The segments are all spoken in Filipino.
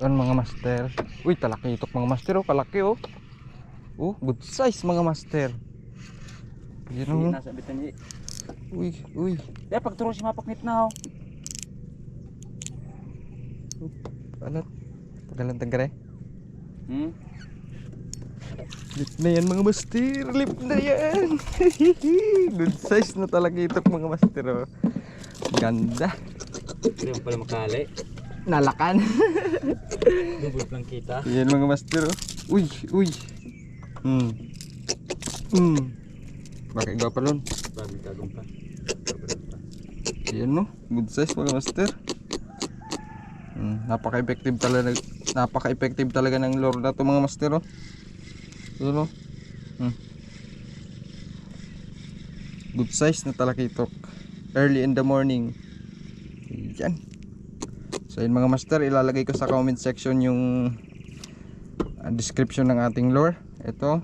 Yan mga master. Uy, talakitok mga master oh, kalaki oh. Oh, good size mga master. Yan oh. Nasa bitan niya. Uy, uy. Kaya pag turo si mapaknit na oh. Alat. Pagalan tagare. Lip na yan mga master. Lip na yan. Good size na talakitok mga master oh. Ganda. Hindi mo pala makali. Nalakan. Double lang kita. Yan mga master oh. Uy, uy. Bakit gawa pa lon? Bagay kagong pa. Yan no, good size mga master. Napaka-effective talaga. Napaka-effective talaga ng lure na to mga master oh. Yan no. Good size na talakitok. Early in the morning. Yan. So yun mga master, ilalagay ko sa comment section yung description ng ating lure. Ito.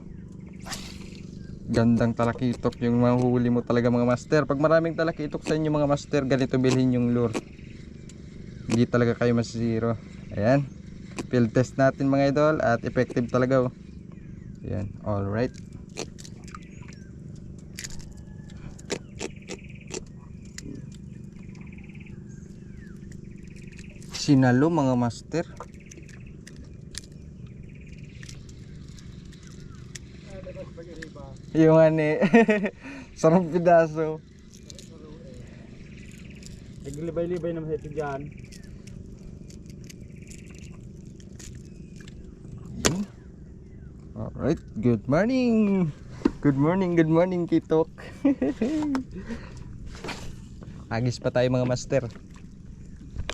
Gandang talakitok yung mahuhuli mo talaga mga master. Pag maraming talakitok sa inyo mga master, ganito bilhin yung lure. Hindi talaga kayo masisiro. Ayan. Field test natin mga idol at effective talaga oh. Ayan. Alright. Sinalo mga master. Yung ani. Sarap pidaso. Naglibay-libay naman ito dyan. Alright, good morning. Good morning Kitok. Agis pa tayo mga master.